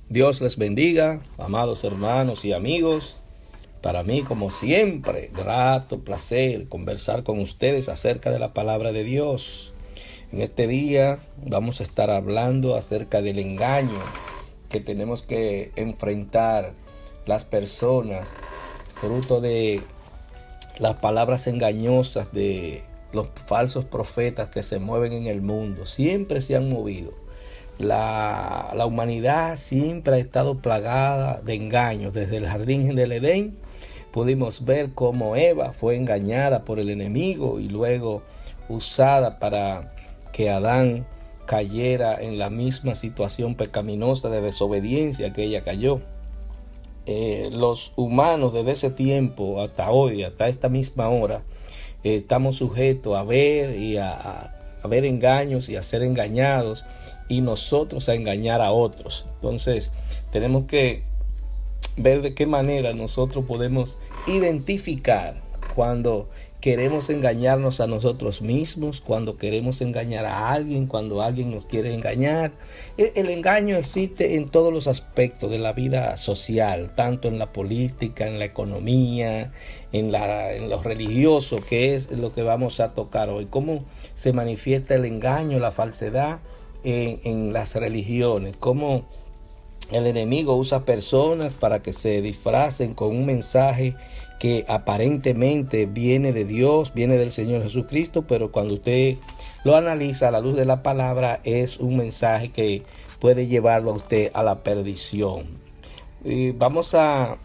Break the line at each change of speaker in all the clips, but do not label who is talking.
Dios les bendiga, amados hermanos y amigos. Para mí, como siempre, grato placer conversar con ustedes acerca de la palabra de Dios. En este día vamos a estar hablando acerca del engaño que tenemos que enfrentar las personas, fruto de las palabras engañosas de los falsos profetas que se mueven en el mundo. Siempre se han movido. La humanidad siempre ha estado plagada de engaños. Desde el jardín del Edén pudimos ver cómo Eva fue engañada por el enemigo y luego usada para que Adán cayera en la misma situación pecaminosa de desobediencia que ella cayó. Los humanos desde ese tiempo hasta hoy, hasta esta misma hora, estamos sujetos a ver y a ver engaños y a ser engañados, y nosotros a engañar a otros. Entonces tenemos que ver de qué manera nosotros podemos identificar cuando queremos engañarnos a nosotros mismos, cuando queremos engañar a alguien, cuando alguien nos quiere engañar. El engaño existe en todos los aspectos de la vida social, tanto en la política, en la economía, en lo religioso, que es lo que vamos a tocar hoy. Cómo se manifiesta el engaño, la falsedad en las religiones, cómo el enemigo usa personas para que se disfracen con un mensaje que aparentemente viene de Dios, viene del Señor Jesucristo, pero cuando usted lo analiza a la luz de la palabra, es un mensaje que puede llevarlo a usted a la perdición. Vamos a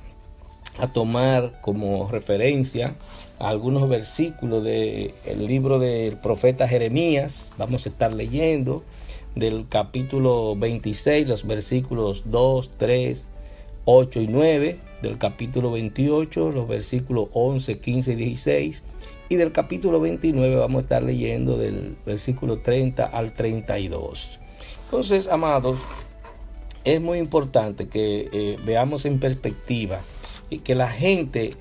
tomar como referencia algunos versículos del libro del profeta Jeremías. Vamos a estar leyendo del capítulo 26, los versículos 2, 3, 8 y 9, del capítulo 28, los versículos 11, 15 y 16, y del capítulo 29 vamos a estar leyendo del versículo 30 al 32. Entonces, amados, es muy importante que veamos en perspectiva y que la gente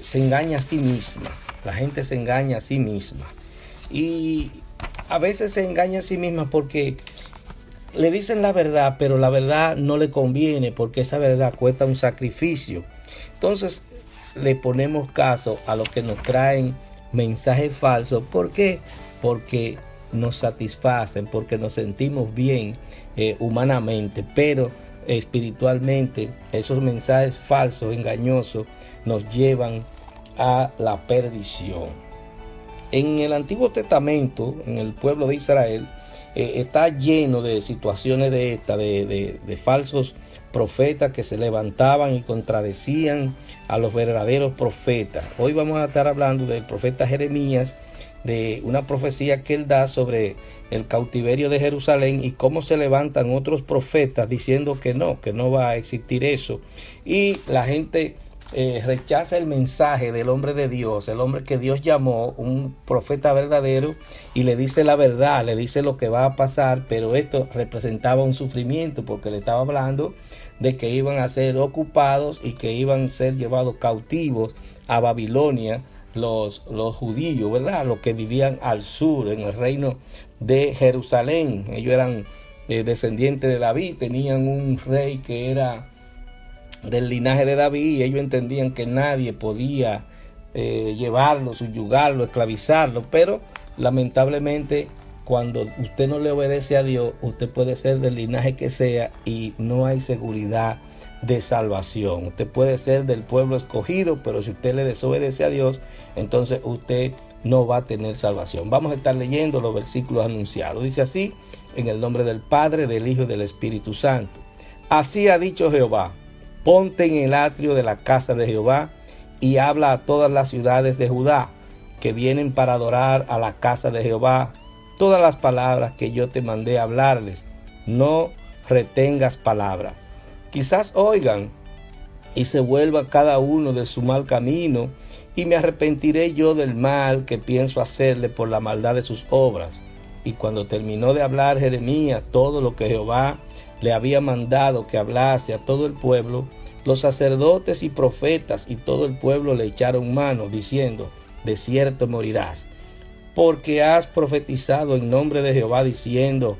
se engaña a sí misma. La gente se engaña a sí misma. Y a veces se engaña a sí misma porque le dicen la verdad, pero la verdad no le conviene porque esa verdad cuesta un sacrificio. Entonces le ponemos caso a los que nos traen mensajes falsos. ¿Por qué? Porque nos satisfacen, porque nos sentimos bien humanamente, pero espiritualmente esos mensajes falsos, engañosos, nos llevan a la perdición. En el Antiguo Testamento, en el pueblo de Israel, está lleno de situaciones de falsos profetas que se levantaban y contradecían a los verdaderos profetas. Hoy vamos a estar hablando del profeta Jeremías, de una profecía que él da sobre el cautiverio de Jerusalén y cómo se levantan otros profetas diciendo que no va a existir eso. Y la gente rechaza el mensaje del hombre de Dios, el hombre que Dios llamó un profeta verdadero, y le dice la verdad, le dice lo que va a pasar, pero esto representaba un sufrimiento porque le estaba hablando de que iban a ser ocupados y que iban a ser llevados cautivos a Babilonia los judíos, ¿verdad? Los que vivían al sur, en el reino de Jerusalén. Ellos eran descendientes de David, tenían un rey que era del linaje de David, y ellos entendían que nadie podía llevarlo, subyugarlo, esclavizarlo, pero lamentablemente cuando usted no le obedece a Dios, usted puede ser del linaje que sea y no hay seguridad de salvación. Usted puede ser del pueblo escogido, pero si usted le desobedece a Dios, entonces usted no va a tener salvación. Vamos a estar leyendo los versículos anunciados. Dice así: en el nombre del Padre, del Hijo y del Espíritu Santo. Así ha dicho Jehová: ponte en el atrio de la casa de Jehová y habla a todas las ciudades de Judá que vienen para adorar a la casa de Jehová todas las palabras que yo te mandé hablarles. No retengas palabra. Quizás oigan y se vuelva cada uno de su mal camino, y me arrepentiré yo del mal que pienso hacerle por la maldad de sus obras. Y cuando terminó de hablar Jeremías todo lo que Jehová le había mandado que hablase a todo el pueblo, los sacerdotes y profetas y todo el pueblo le echaron mano, diciendo: de cierto morirás, porque has profetizado en nombre de Jehová, diciendo: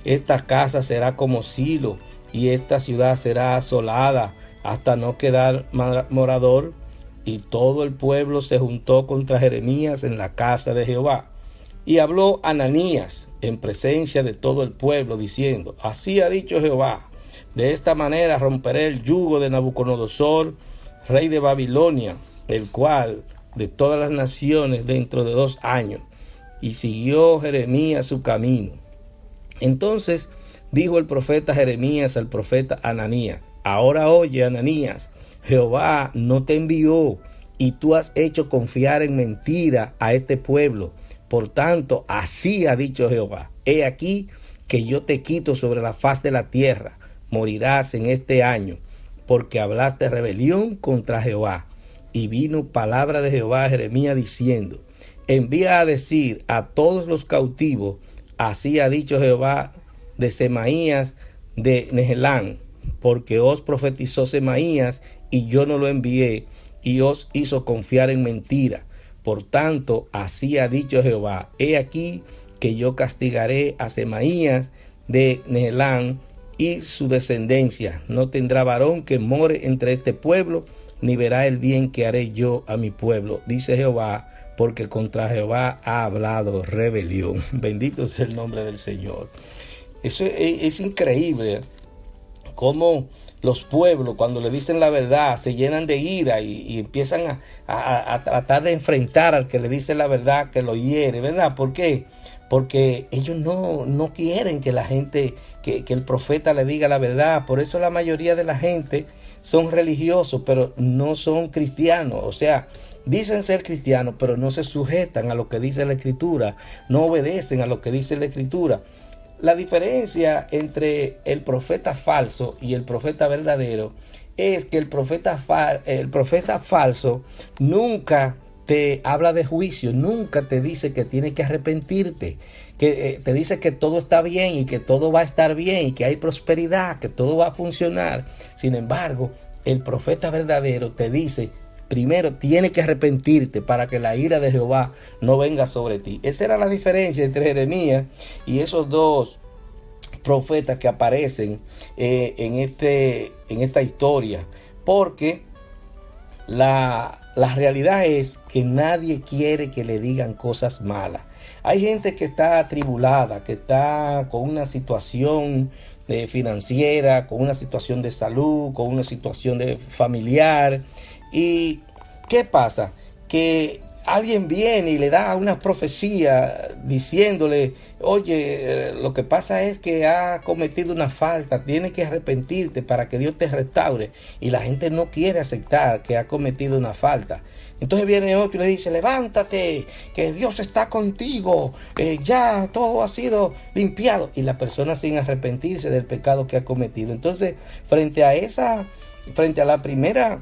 esta casa será como Silo, y esta ciudad será asolada hasta no quedar morador. Y todo el pueblo se juntó contra Jeremías en la casa de Jehová. Y habló Ananías en presencia de todo el pueblo, diciendo: así ha dicho Jehová, de esta manera romperé el yugo de Nabucodonosor, rey de Babilonia, el cual de todas las naciones dentro de 2 años. Y siguió Jeremías su camino. Entonces dijo el profeta Jeremías al profeta Ananías: ahora oye, Ananías, Jehová no te envió, y tú has hecho confiar en mentira a este pueblo. Por tanto, así ha dicho Jehová: he aquí que yo te quito sobre la faz de la tierra, morirás en este año, porque hablaste rebelión contra Jehová. Y vino palabra de Jehová a Jeremías diciendo: envía a decir a todos los cautivos: así ha dicho Jehová de Semaías de Nehelán, porque os profetizó Semaías, y yo no lo envié, y os hizo confiar en mentira. Por tanto, así ha dicho Jehová: he aquí que yo castigaré a Semaías de Nehelán y su descendencia. No tendrá varón que more entre este pueblo, ni verá el bien que haré yo a mi pueblo, dice Jehová, porque contra Jehová ha hablado rebelión. Bendito sea el nombre del Señor. Eso es increíble, cómo los pueblos, cuando le dicen la verdad, se llenan de ira y empiezan a tratar de enfrentar al que le dice la verdad, que lo hiere, ¿verdad? ¿Por qué? Porque ellos no quieren que la gente, que el profeta le diga la verdad. Por eso la mayoría de la gente son religiosos, pero no son cristianos. O sea, dicen ser cristianos, pero no se sujetan a lo que dice la Escritura, no obedecen a lo que dice la Escritura. La diferencia entre el profeta falso y el profeta verdadero es que el profeta falso nunca te habla de juicio, nunca te dice que tienes que arrepentirte, que te dice que todo está bien y que todo va a estar bien y que hay prosperidad, que todo va a funcionar. Sin embargo, el profeta verdadero te dice: primero tienes que arrepentirte para que la ira de Jehová no venga sobre ti. Esa era la diferencia entre Jeremías y esos dos profetas que aparecen en esta historia. Porque la realidad es que nadie quiere que le digan cosas malas. Hay gente que está atribulada, que está con una situación financiera, con una situación de salud, con una situación familiar. ¿Y qué pasa? Que alguien viene y le da una profecía diciéndole: oye, lo que pasa es que ha cometido una falta, tienes que arrepentirte para que Dios te restaure. Y la gente no quiere aceptar que ha cometido una falta. Entonces viene otro y le dice: levántate, que Dios está contigo, ya todo ha sido limpiado. Y la persona sin arrepentirse del pecado que ha cometido. Entonces, frente a la primera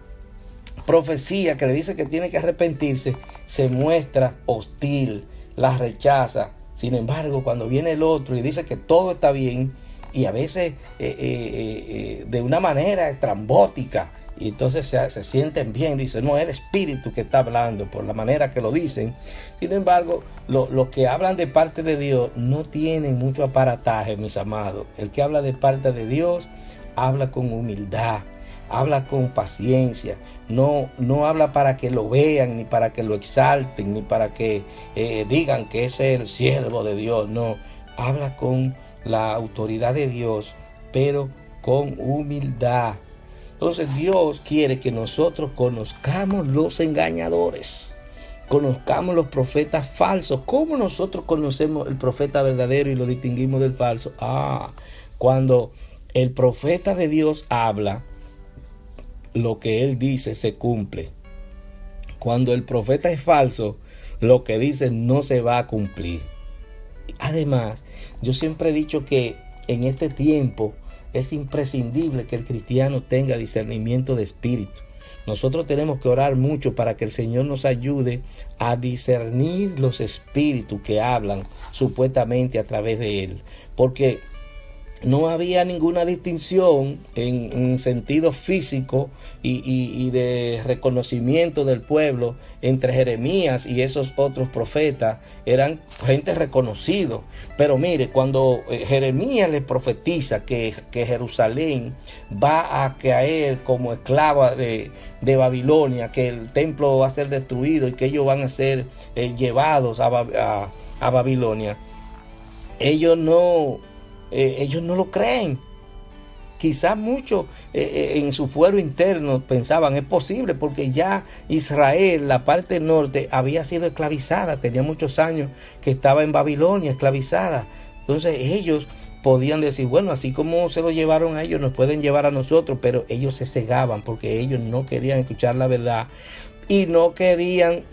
profecía que le dice que tiene que arrepentirse, se muestra hostil, la rechaza. Sin embargo, cuando viene el otro y dice que todo está bien, y a veces de una manera estrambótica, y entonces se sienten bien, dicen: no, es el Espíritu que está hablando, por la manera que lo dicen. Sin embargo, los que hablan de parte de Dios no tienen mucho aparataje, mis amados. El que habla de parte de Dios habla con humildad, habla con paciencia, no habla para que lo vean, ni para que lo exalten, ni para que digan que ese es el siervo de Dios. No, habla con la autoridad de Dios, pero con humildad. Entonces Dios quiere que nosotros conozcamos los engañadores, conozcamos los profetas falsos. ¿Cómo nosotros conocemos el profeta verdadero y lo distinguimos del falso? Cuando el profeta de Dios habla, lo que él dice se cumple. Cuando el profeta es falso, lo que dice no se va a cumplir. Además, yo siempre he dicho que en este tiempo es imprescindible que el cristiano tenga discernimiento de espíritu. Nosotros tenemos que orar mucho para que el Señor nos ayude a discernir los espíritus que hablan supuestamente a través de Él. Porque no había ninguna distinción en sentido físico y de reconocimiento del pueblo entre Jeremías y esos otros profetas. Eran gente reconocidos. Pero mire, cuando Jeremías les profetiza que Jerusalén va a caer como esclava de Babilonia, que el templo va a ser destruido y que ellos van a ser llevados a Babilonia, ellos no lo creen. Quizás muchos en su fuero interno pensaban, es posible, porque ya Israel, la parte norte, había sido esclavizada. Tenía muchos años que estaba en Babilonia esclavizada. Entonces ellos podían decir, bueno, así como se lo llevaron a ellos, nos pueden llevar a nosotros. Pero ellos se cegaban porque ellos no querían escuchar la verdad y no querían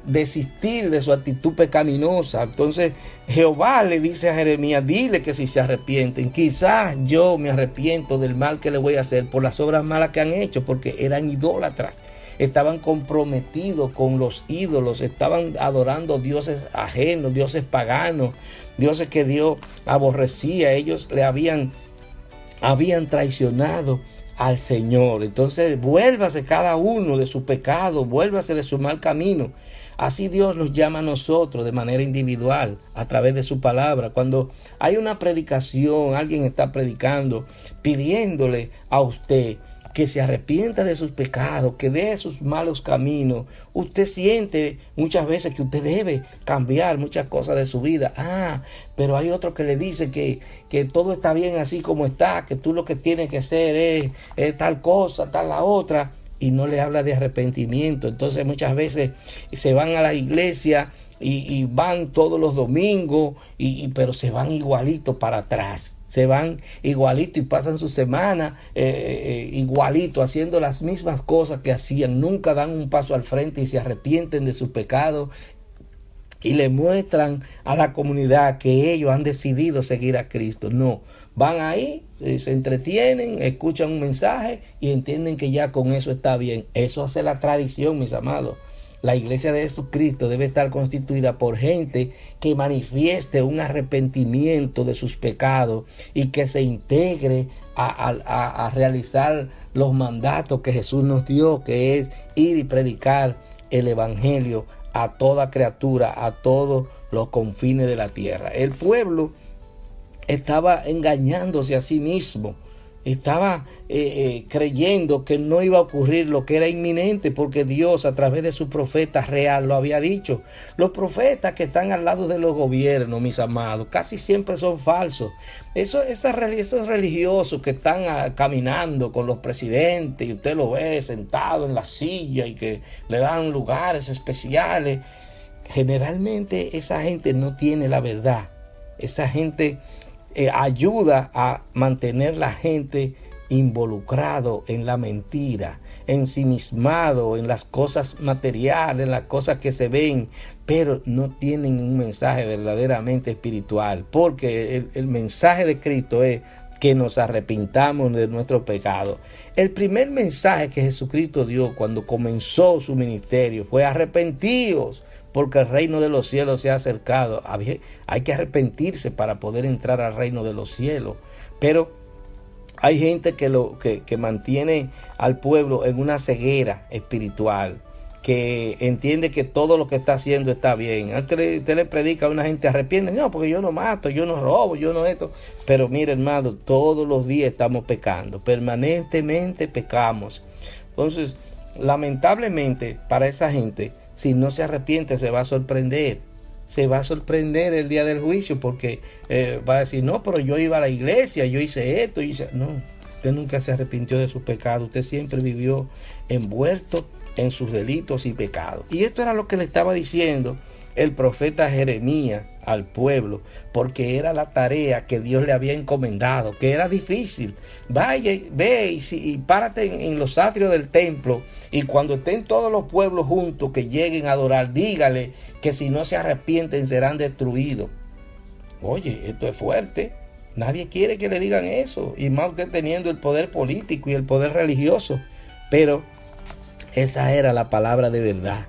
desistir de su actitud pecaminosa. Entonces Jehová le dice a Jeremías, dile que si se arrepienten, quizás yo me arrepiento del mal que le voy a hacer por las obras malas que han hecho, porque eran idólatras, estaban comprometidos con los ídolos, estaban adorando dioses ajenos, dioses paganos, dioses que Dios aborrecía. Ellos le habían traicionado al Señor. Entonces vuélvase cada uno de su pecado, vuélvase de su mal camino. Así Dios nos llama a nosotros de manera individual a través de su palabra. Cuando hay una predicación, alguien está predicando, pidiéndole a usted que se arrepienta de sus pecados, que deje sus malos caminos. Usted siente muchas veces que usted debe cambiar muchas cosas de su vida. Pero hay otro que le dice que todo está bien así como está, que tú lo que tienes que hacer es tal cosa, tal la otra, y no le habla de arrepentimiento. Entonces muchas veces se van a la iglesia y van todos los domingos, pero se van igualito para atrás. Se van igualito y pasan su semana igualito, haciendo las mismas cosas que hacían. Nunca dan un paso al frente y se arrepienten de sus pecados y le muestran a la comunidad que ellos han decidido seguir a Cristo. No, van ahí, se entretienen, escuchan un mensaje y entienden que ya con eso está bien. Eso hace la tradición, mis amados. La iglesia de Jesucristo debe estar constituida por gente que manifieste un arrepentimiento de sus pecados y que se integre a realizar los mandatos que Jesús nos dio, que es ir y predicar el evangelio a toda criatura, a todos los confines de la tierra. El pueblo estaba engañándose a sí mismo. Estaba creyendo que no iba a ocurrir lo que era inminente, porque Dios a través de su profeta real lo había dicho. Los profetas que están al lado de los gobiernos, mis amados, casi siempre son falsos. Esos religiosos que están caminando con los presidentes y usted lo ve sentado en la silla y que le dan lugares especiales, generalmente esa gente no tiene la verdad. Esa gente ayuda a mantener la gente involucrado en la mentira, ensimismado en las cosas materiales, en las cosas que se ven, pero no tienen un mensaje verdaderamente espiritual, porque el mensaje de Cristo es que nos arrepintamos de nuestro pecado. El primer mensaje que Jesucristo dio cuando comenzó su ministerio fue: arrepentíos, porque el reino de los cielos se ha acercado. Hay que arrepentirse para poder entrar al reino de los cielos. Pero hay gente que mantiene al pueblo en una ceguera espiritual, que entiende que todo lo que está haciendo está bien. Usted le predica a una gente: arrepiente. No, porque yo no mato, yo no robo, yo no esto. Pero mire, hermano, todos los días estamos pecando, permanentemente pecamos. Entonces, lamentablemente para esa gente, si no se arrepiente, se va a sorprender. Se va a sorprender el día del juicio, porque va a decir: no, pero yo iba a la iglesia, yo hice esto, No, usted nunca se arrepintió de sus pecados. Usted siempre vivió envuelto en sus delitos y pecados. Y esto era lo que le estaba diciendo el profeta Jeremías al pueblo, porque era la tarea que Dios le había encomendado, que era difícil. Vaya, ve y párate en los atrios del templo, y cuando estén todos los pueblos juntos que lleguen a adorar, dígale que si no se arrepienten serán destruidos. Oye, esto es fuerte. Nadie quiere que le digan eso, y más usted teniendo el poder político y el poder religioso. Pero esa era la palabra de verdad.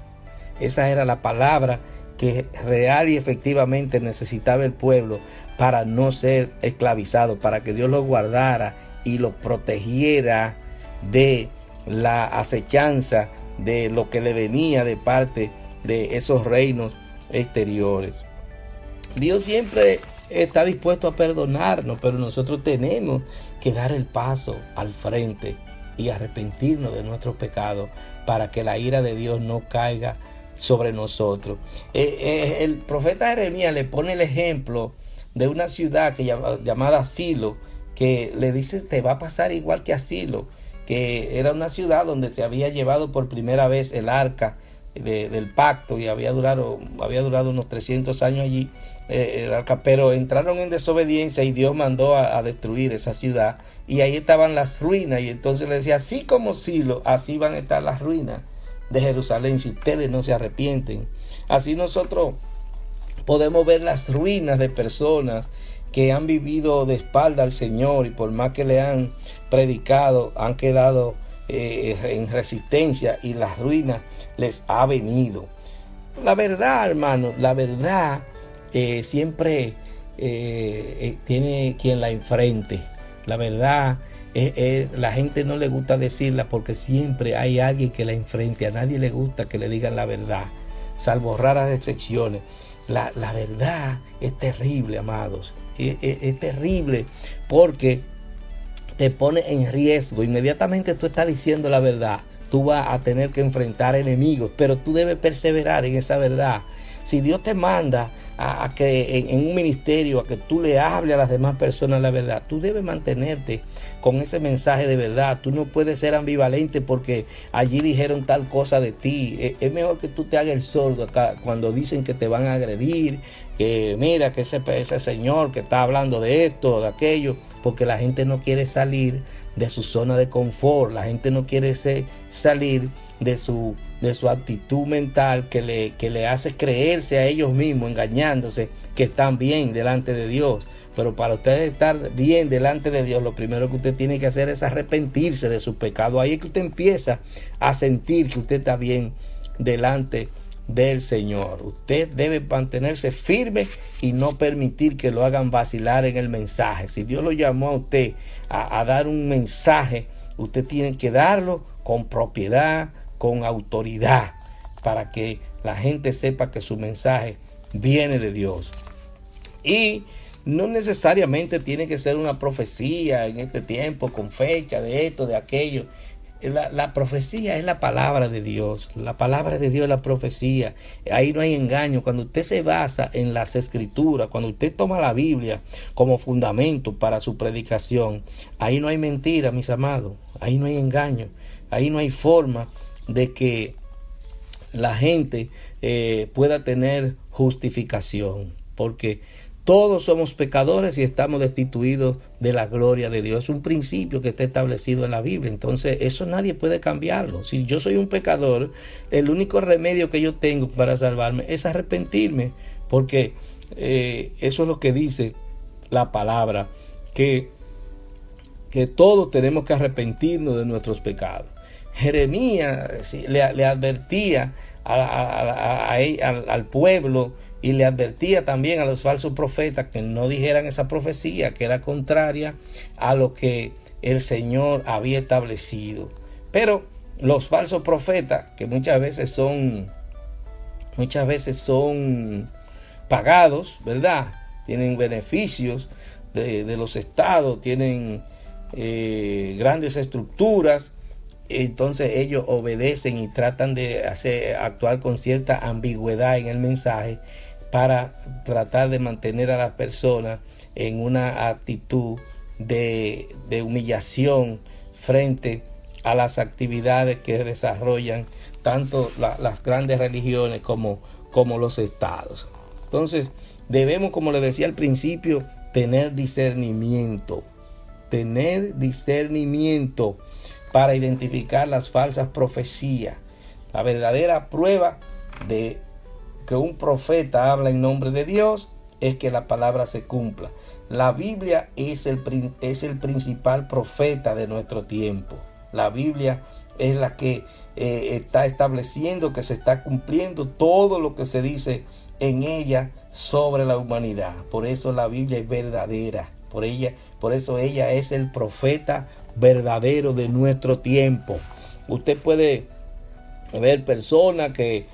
Esa era la palabra que real y efectivamente necesitaba el pueblo para no ser esclavizados, para que Dios los guardara y los protegiera de la acechanza de lo que le venía de parte de esos reinos exteriores. Dios siempre está dispuesto a perdonarnos, pero nosotros tenemos que dar el paso al frente y arrepentirnos de nuestros pecados para que la ira de Dios no caiga sobre nosotros. El profeta Jeremías le pone el ejemplo de una ciudad llamada Silo, que le dice te va a pasar igual que a Silo, que era una ciudad donde se había llevado por primera vez el arca del pacto y había durado unos 300 años allí el arca, pero entraron en desobediencia y Dios mandó a destruir esa ciudad y ahí estaban las ruinas, y entonces le decía, así como Silo, así van a estar las ruinas de Jerusalén si ustedes no se arrepienten. Así nosotros podemos ver las ruinas de personas que han vivido de espalda al Señor y por más que le han predicado han quedado en resistencia y la ruina les ha venido. La verdad, hermano, la verdad siempre tiene quien la enfrente. La verdad la gente no le gusta decirla porque siempre hay alguien que la enfrente. A nadie le gusta que le digan la verdad, salvo raras excepciones. La verdad es terrible, amados. Es terrible porque te pone en riesgo. Inmediatamente tú estás diciendo la verdad, tú vas a tener que enfrentar enemigos, pero tú debes perseverar en esa verdad. Si Dios te manda a que en un ministerio, a que tú le hables a las demás personas la verdad, tú debes mantenerte con ese mensaje de verdad. Tú no puedes ser ambivalente porque allí dijeron tal cosa de ti. Es mejor que tú te hagas el sordo acá cuando dicen que te van a agredir, que mira que ese señor que está hablando de esto o de aquello, porque la gente no quiere salir de su zona de confort. La gente no quiere salir de su actitud mental que le hace creerse a ellos mismos, engañándose que están bien delante de Dios. Pero para ustedes estar bien delante de Dios, lo primero que usted tiene que hacer es arrepentirse de sus pecados. Ahí es que usted empieza a sentir que usted está bien delante del Señor. Usted debe mantenerse firme y no permitir que lo hagan vacilar en el mensaje. Si Dios lo llamó a usted a dar un mensaje, usted tiene que darlo con propiedad, con autoridad, para que la gente sepa que su mensaje viene de Dios. Y no necesariamente tiene que ser una profecía en este tiempo con fecha de esto, de aquello. La profecía es la palabra de Dios. La palabra de Dios es la profecía. Ahí no hay engaño. Cuando usted se basa en las escrituras, cuando usted toma la Biblia como fundamento para su predicación, ahí no hay mentira, mis amados. Ahí no hay engaño. Ahí no hay forma de que la gente pueda tener justificación, porque todos somos pecadores y estamos destituidos de la gloria de Dios. Es un principio que está establecido en la Biblia. Entonces eso nadie puede cambiarlo. Si yo soy un pecador, el único remedio que yo tengo para salvarme es arrepentirme, porque eso es lo que dice la palabra, que todos tenemos que arrepentirnos de nuestros pecados. Jeremías le advertía al pueblo y le advertía también a los falsos profetas que no dijeran esa profecía que era contraria a lo que el Señor había establecido. Pero los falsos profetas, que muchas veces son pagados, ¿verdad? Tienen beneficios de los estados, tienen grandes estructuras. Entonces ellos obedecen y tratan de actuar con cierta ambigüedad en el mensaje para tratar de mantener a las personas en una actitud de humillación frente a las actividades que desarrollan tanto las grandes religiones como los estados. Entonces debemos, como les decía al principio, tener discernimiento para identificar las falsas profecías. La verdadera prueba de que un profeta habla en nombre de Dios es que la palabra se cumpla. La Biblia es el principal profeta de nuestro tiempo. La Biblia es la que está estableciendo que se está cumpliendo todo lo que se dice en ella sobre la humanidad. Por eso la Biblia es verdadera. Por eso ella es el profeta verdadero de nuestro tiempo. Usted puede ver personas que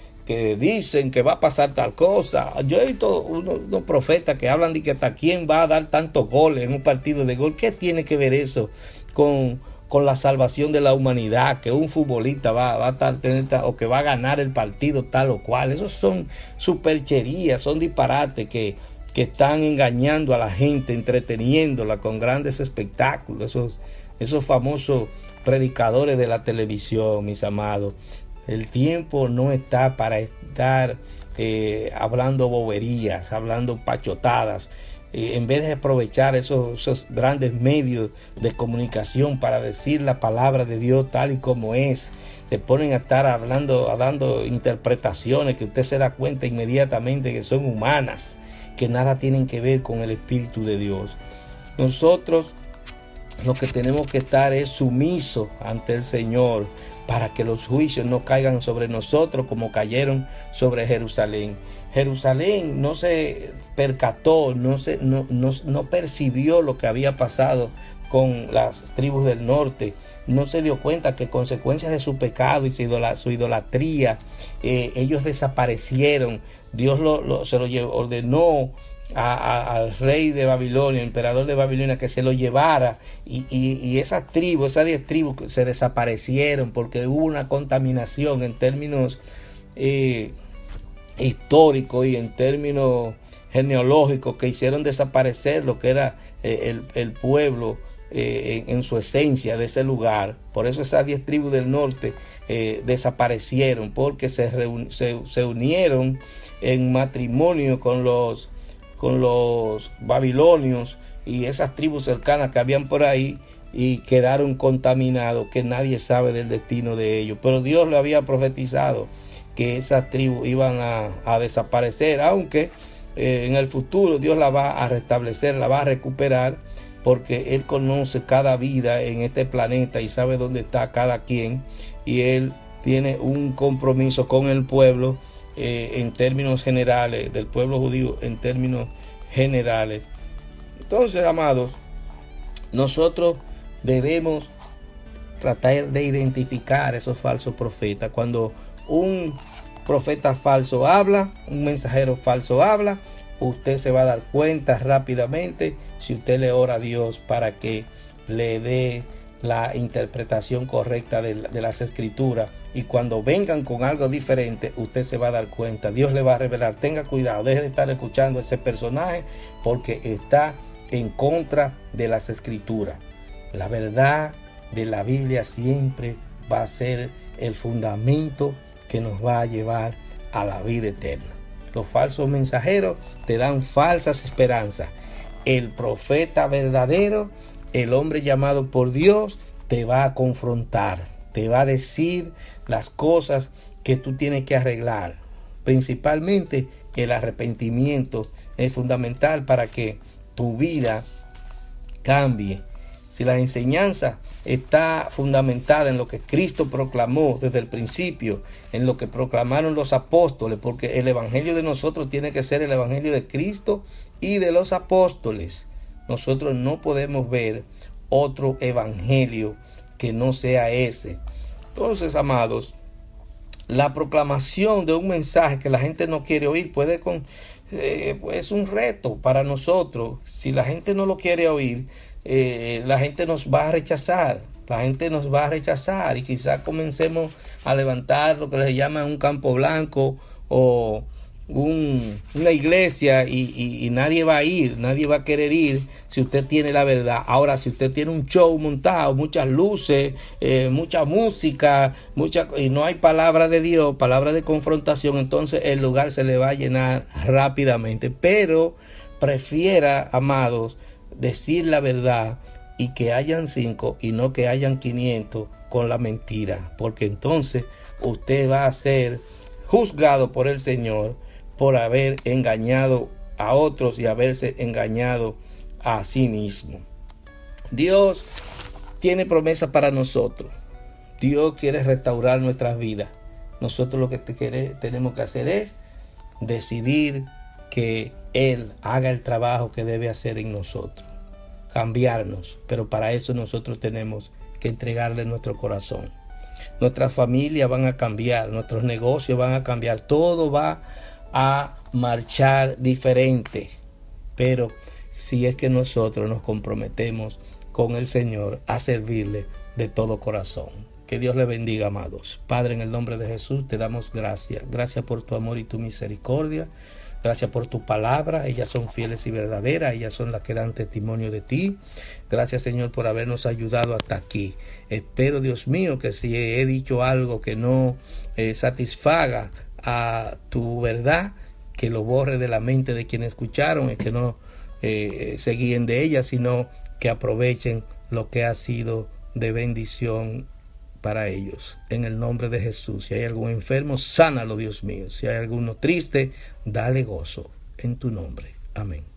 dicen que va a pasar tal cosa. Yo he visto unos profetas que hablan de que hasta quién va a dar tantos goles en un partido de gol. ¿Qué tiene que ver eso con la salvación de la humanidad? Que un futbolista va a tener o que va a ganar el partido tal o cual. Esos son supercherías, son disparates que están engañando a la gente, entreteniéndola con grandes espectáculos. Esos famosos predicadores de la televisión, mis amados. El tiempo no está para estar hablando boberías, hablando pachotadas. En vez de aprovechar esos grandes medios de comunicación para decir la palabra de Dios tal y como es, se ponen a estar dando interpretaciones que usted se da cuenta inmediatamente que son humanas, que nada tienen que ver con el Espíritu de Dios. Nosotros lo que tenemos que estar es sumisos ante el Señor para que los juicios no caigan sobre nosotros como cayeron sobre Jerusalén. Jerusalén no se percató, no percibió lo que había pasado con las tribus del norte. No se dio cuenta que consecuencias de su pecado y su idolatría, ellos desaparecieron. Dios se lo ordenó al rey de Babilonia, emperador de Babilonia, que se lo llevara, y esas 10 tribus se desaparecieron porque hubo una contaminación en términos históricos y en términos genealógicos que hicieron desaparecer lo que era el pueblo en su esencia de ese lugar. Por eso esas 10 tribus del norte desaparecieron, porque se unieron en matrimonio con los babilonios y esas tribus cercanas que habían por ahí, y quedaron contaminados, que nadie sabe del destino de ellos. Pero Dios lo había profetizado que esas tribus iban a desaparecer, aunque en el futuro Dios la va a restablecer, la va a recuperar, porque Él conoce cada vida en este planeta y sabe dónde está cada quien, y Él tiene un compromiso con el pueblo en términos generales, del pueblo judío en términos generales. Entonces, amados, nosotros debemos tratar de identificar esos falsos profetas. Cuando un profeta falso habla, un mensajero falso habla, usted se va a dar cuenta rápidamente si usted le ora a Dios para que le dé la interpretación correcta de las escrituras. Y cuando vengan con algo diferente, usted se va a dar cuenta. Dios le va a revelar. Tenga cuidado, deje de estar escuchando a ese personaje, porque está en contra de las escrituras. La verdad de la Biblia siempre va a ser el fundamento que nos va a llevar a la vida eterna. Los falsos mensajeros te dan falsas esperanzas. El profeta verdadero, el hombre llamado por Dios, te va a confrontar, te va a decir las cosas que tú tienes que arreglar. Principalmente el arrepentimiento es fundamental para que tu vida cambie. Si la enseñanza está fundamentada en lo que Cristo proclamó desde el principio, en lo que proclamaron los apóstoles, porque el evangelio de nosotros tiene que ser el evangelio de Cristo y de los apóstoles. Nosotros no podemos ver otro evangelio que no sea ese. Entonces, amados, la proclamación de un mensaje que la gente no quiere oír es un reto para nosotros. Si la gente no lo quiere oír, la gente nos va a rechazar. Y quizás comencemos a levantar lo que les llaman un campo blanco o una iglesia y nadie va a ir, nadie va a querer ir si usted tiene la verdad. Ahora, si usted tiene un show montado, muchas luces, mucha música, y no hay palabra de Dios, palabra de confrontación, entonces el lugar se le va a llenar rápidamente. Pero prefiera, amados, decir la verdad y que hayan 5 y no que hayan 500 con la mentira, porque entonces usted va a ser juzgado por el Señor por haber engañado a otros y haberse engañado a sí mismo. Dios tiene promesa para nosotros. Dios quiere restaurar nuestras vidas. Nosotros lo que tenemos que hacer es decidir que Él haga el trabajo que debe hacer en nosotros, cambiarnos, pero para eso nosotros tenemos que entregarle nuestro corazón. Nuestras familias van a cambiar, nuestros negocios van a cambiar, todo va a marchar diferente, pero si es que nosotros nos comprometemos con el Señor a servirle de todo corazón. Que Dios le bendiga, amados. Padre, en el nombre de Jesús te damos gracias. Gracias por tu amor y tu misericordia. Gracias por tu palabra. Ellas son fieles y verdaderas. Ellas son las que dan testimonio de ti. Gracias, Señor, por habernos ayudado hasta aquí. Espero, Dios mío, que si he dicho algo que no satisfaga a tu verdad, que lo borre de la mente de quienes escucharon y que no se guíen de ella, sino que aprovechen lo que ha sido de bendición para ellos. En el nombre de Jesús, si hay algún enfermo, sánalo, Dios mío. Si hay alguno triste, dale gozo en tu nombre. Amén.